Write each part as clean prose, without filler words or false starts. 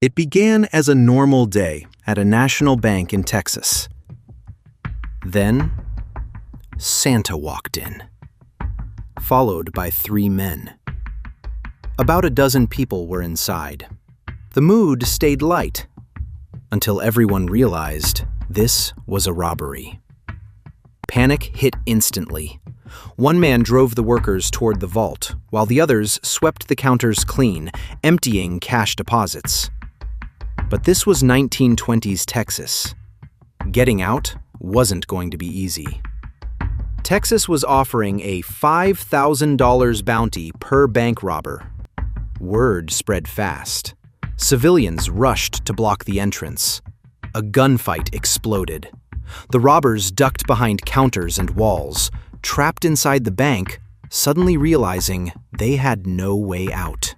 It began as a normal day at a national bank in Texas. Then, Santa walked in, followed by 3 men. About a dozen people were inside. The mood stayed light until everyone realized this was a robbery. Panic hit instantly. One man drove the workers toward the vault, while the others swept the counters clean, emptying cash deposits. But this was 1920s Texas. Getting out wasn't going to be easy. Texas was offering a $5,000 bounty per bank robber. Word spread fast. Civilians rushed to block the entrance. A gunfight exploded. The robbers ducked behind counters and walls, trapped inside the bank, suddenly realizing they had no way out.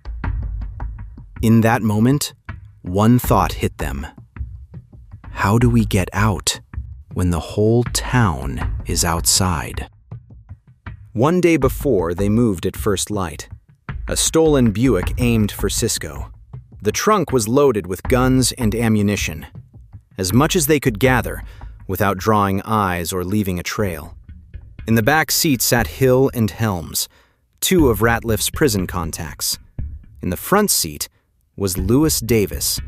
In that moment, one thought hit them. How do we get out when the whole town is outside? One day before, they moved at first light. A stolen Buick aimed for Cisco. The trunk was loaded with guns and ammunition, as much as they could gather without drawing eyes or leaving a trail. In the back seat sat Hill and Helms, 2 of Ratliff's prison contacts. In the front seat was Lewis Davis,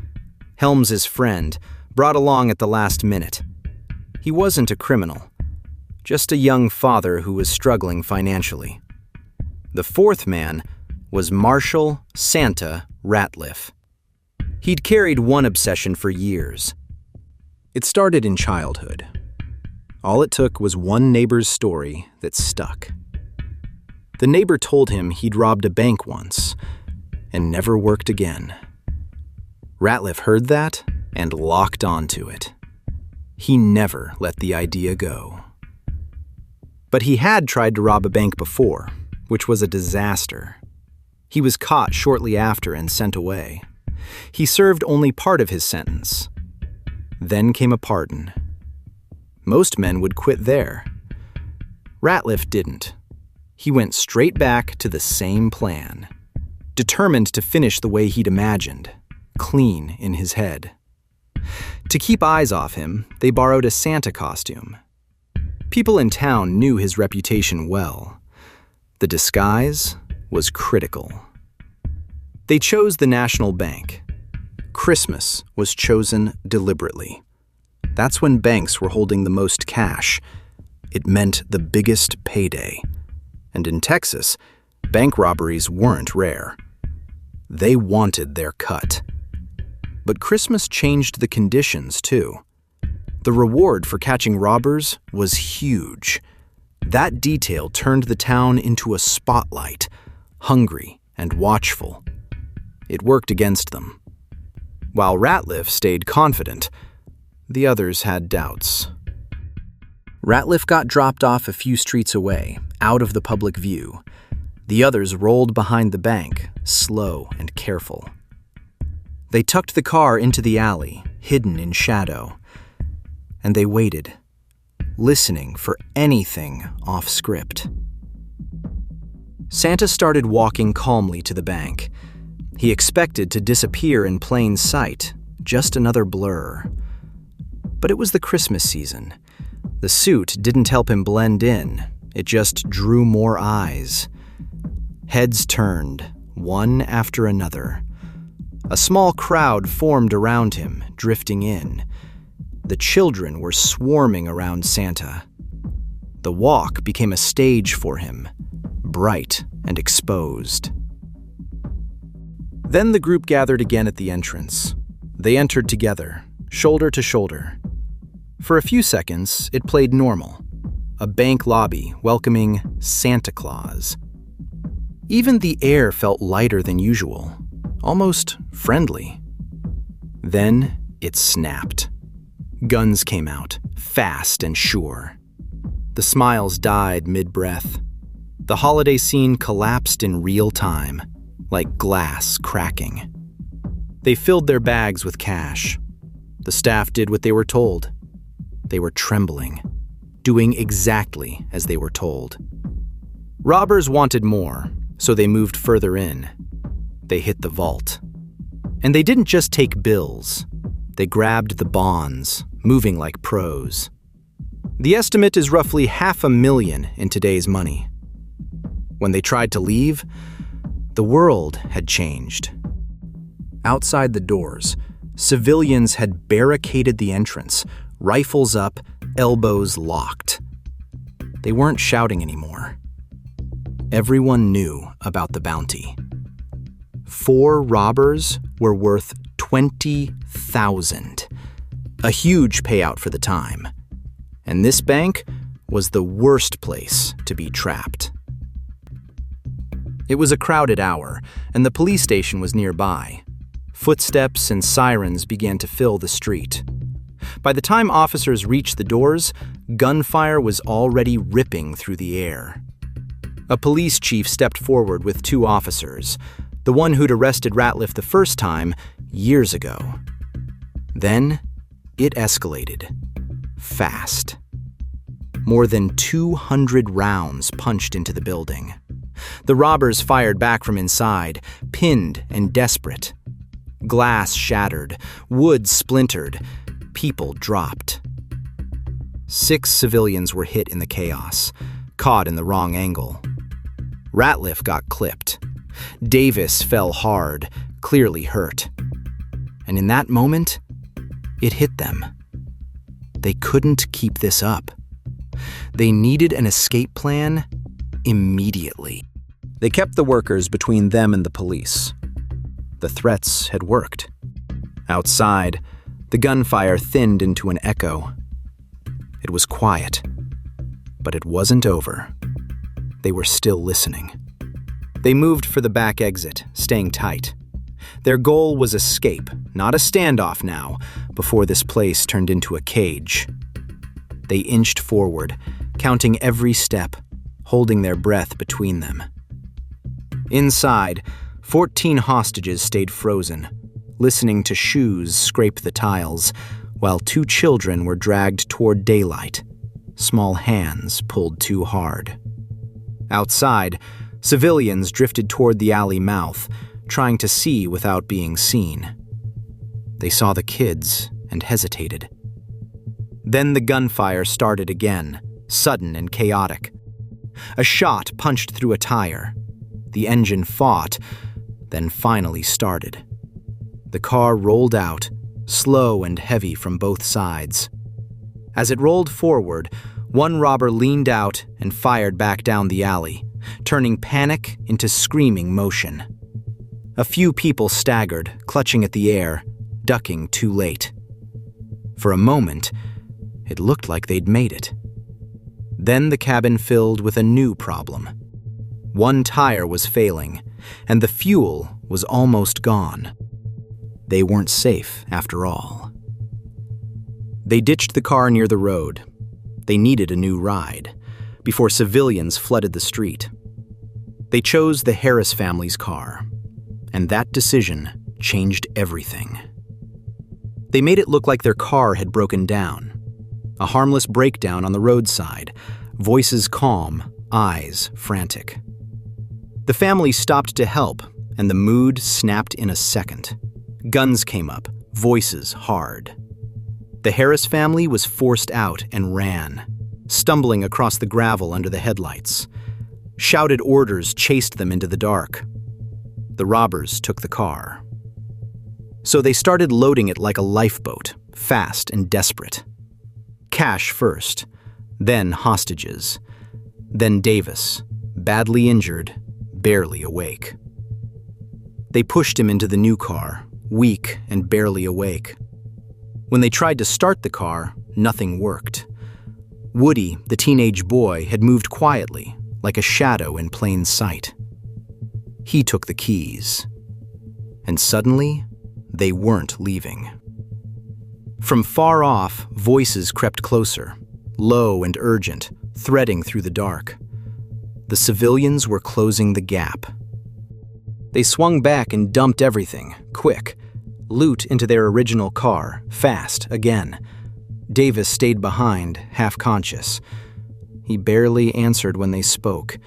Helms's friend, brought along at the last minute. He wasn't a criminal, just a young father who was struggling financially. The 4th man was Marshall Santa Ratliff. He'd carried one obsession for years. It started in childhood. All it took was one neighbor's story that stuck. The neighbor told him he'd robbed a bank once and never worked again. Ratliff heard that and locked onto it. He never let the idea go. But he had tried to rob a bank before, which was a disaster. He was caught shortly after and sent away. He served only part of his sentence. Then came a pardon. Most men would quit there. Ratliff didn't. He went straight back to the same plan, determined to finish the way he'd imagined, clean in his head. To keep eyes off him, they borrowed a Santa costume. People in town knew his reputation well. The disguise was critical. They chose the National Bank. Christmas was chosen deliberately. That's when banks were holding the most cash. It meant the biggest payday. And in Texas, bank robberies weren't rare. They wanted their cut. But Christmas changed the conditions, too. The reward for catching robbers was huge. That detail turned the town into a spotlight, hungry and watchful. It worked against them. While Ratliff stayed confident, the others had doubts. Ratliff got dropped off a few streets away, out of the public view. The others rolled behind the bank, slow and careful. They tucked the car into the alley, hidden in shadow, and they waited, listening for anything off script. Santa started walking calmly to the bank. He expected to disappear in plain sight, just another blur. But it was the Christmas season. The suit didn't help him blend in. It just drew more eyes. Heads turned, one after another. A small crowd formed around him, drifting in. The children were swarming around Santa. The walk became a stage for him, bright and exposed. Then the group gathered again at the entrance. They entered together, shoulder to shoulder. For a few seconds, it played normal. A bank lobby welcoming Santa Claus. Even the air felt lighter than usual, almost friendly. Then it snapped. Guns came out, fast and sure. The smiles died mid-breath. The holiday scene collapsed in real time, like glass cracking. They filled their bags with cash. The staff did what they were told. They were trembling, doing exactly as they were told. Robbers wanted more, so they moved further in. They hit the vault. And they didn't just take bills. They grabbed the bonds, moving like pros. The estimate is roughly $500,000 in today's money. When they tried to leave, the world had changed. Outside the doors, civilians had barricaded the entrance, rifles up, elbows locked. They weren't shouting anymore. Everyone knew about the bounty. 4 robbers were worth $20,000, a huge payout for the time. And this bank was the worst place to be trapped. It was a crowded hour, and the police station was nearby. Footsteps and sirens began to fill the street. By the time officers reached the doors, gunfire was already ripping through the air. A police chief stepped forward with 2 officers, the one who'd arrested Ratliff the first time years ago. Then it escalated. Fast. More than 200 rounds punched into the building. The robbers fired back from inside, pinned and desperate. Glass shattered, wood splintered, people dropped. 6 civilians were hit in the chaos, caught in the wrong angle. Ratliff got clipped. Davis fell hard, clearly hurt. And in that moment, it hit them. They couldn't keep this up. They needed an escape plan immediately. They kept the workers between them and the police. The threats had worked. Outside, the gunfire thinned into an echo. It was quiet, but it wasn't over. They were still listening. They moved for the back exit, staying tight. Their goal was escape, not a standoff now, before this place turned into a cage. They inched forward, counting every step, holding their breath between them. Inside, 14 hostages stayed frozen, listening to shoes scrape the tiles, while 2 children were dragged toward daylight, small hands pulled too hard. Outside, civilians drifted toward the alley mouth, trying to see without being seen. They saw the kids and hesitated. Then the gunfire started again, sudden and chaotic. A shot punched through a tire. The engine fought, then finally started. The car rolled out, slow and heavy from both sides. As it rolled forward, one robber leaned out and fired back down the alley, turning panic into screaming motion. A few people staggered, clutching at the air, ducking too late. For a moment, it looked like they'd made it. Then the cabin filled with a new problem. One tire was failing, and the fuel was almost gone. They weren't safe after all. They ditched the car near the road. They needed a new ride, before civilians flooded the street. They chose the Harris family's car, and that decision changed everything. They made it look like their car had broken down. A harmless breakdown on the roadside, voices calm, eyes frantic. The family stopped to help, and the mood snapped in a second. Guns came up, voices hard. The Harris family was forced out and ran, stumbling across the gravel under the headlights. Shouted orders chased them into the dark. The robbers took the car. So they started loading it like a lifeboat, fast and desperate. Cash first, then hostages, then Davis, badly injured, barely awake. They pushed him into the new car, weak and barely awake. When they tried to start the car, nothing worked. Woody, the teenage boy, had moved quietly, like a shadow in plain sight. He took the keys. And suddenly, they weren't leaving. From far off, voices crept closer, low and urgent, threading through the dark. The civilians were closing the gap. They swung back and dumped everything, quick. Loot into their original car, fast, again. Davis stayed behind, half-conscious. He barely answered when they spoke,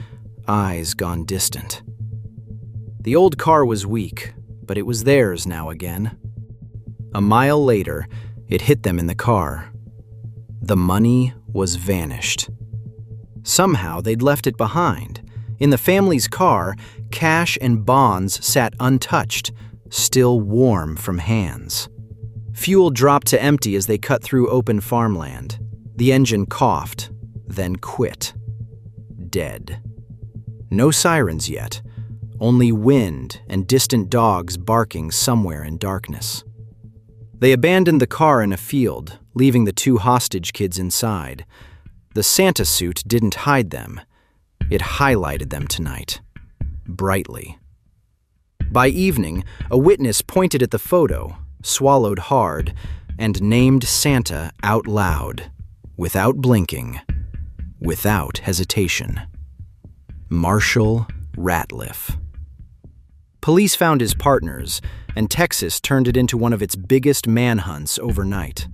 eyes gone distant. The old car was weak, but it was theirs now again. A mile later, it hit them in the car. The money was vanished. Somehow they'd left it behind. In the family's car, cash and bonds sat untouched, still warm from hands. Fuel dropped to empty as they cut through open farmland. The engine coughed, then quit. Dead. No sirens yet, only wind and distant dogs barking somewhere in darkness. They abandoned the car in a field, leaving the 2 hostage kids inside. The Santa suit didn't hide them. It highlighted them tonight, brightly. By evening, a witness pointed at the photo, swallowed hard, and named Santa out loud, without blinking, without hesitation. Marshall Ratliff. Police found his partners, and Texas turned it into one of its biggest manhunts overnight.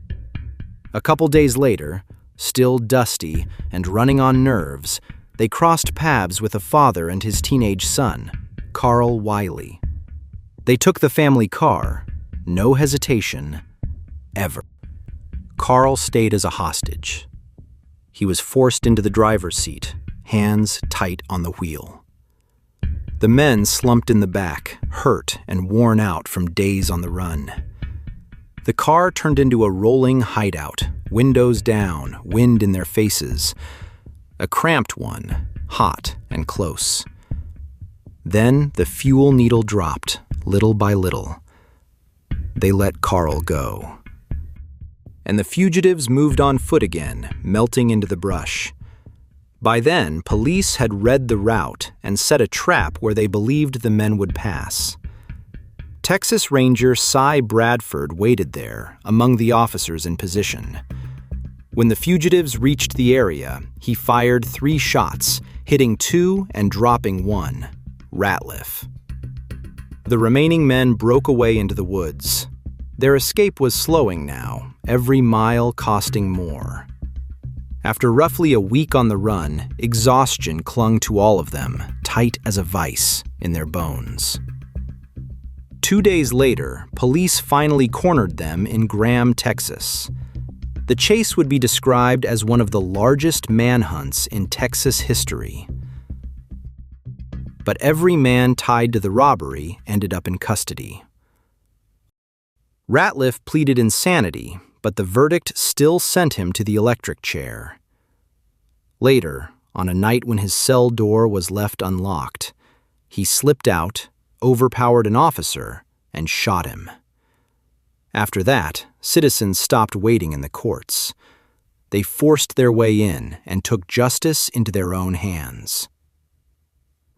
A couple days later, still dusty and running on nerves, they crossed paths with a father and his teenage son, Carl Wiley. They took the family car, no hesitation, ever. Carl stayed as a hostage. He was forced into the driver's seat, hands tight on the wheel. The men slumped in the back, hurt and worn out from days on the run. The car turned into a rolling hideout, windows down, wind in their faces. A cramped one, hot and close. Then the fuel needle dropped, little by little. They let Carl go. And the fugitives moved on foot again, melting into the brush. By then, police had read the route and set a trap where they believed the men would pass. Texas Ranger Cy Bradford waited there, among the officers in position. When the fugitives reached the area, he fired 3 shots, hitting 2 and dropping 1, Ratliff. The remaining men broke away into the woods. Their escape was slowing now, every mile costing more. After roughly a week on the run, exhaustion clung to all of them, tight as a vice in their bones. 2 days later, police finally cornered them in Graham, Texas. The chase would be described as one of the largest manhunts in Texas history. But every man tied to the robbery ended up in custody. Ratliff pleaded insanity, but the verdict still sent him to the electric chair. Later, on a night when his cell door was left unlocked, he slipped out, overpowered an officer, and shot him. After that, citizens stopped waiting in the courts. They forced their way in and took justice into their own hands.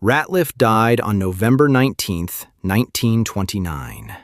Ratliff died on November 19, 1929.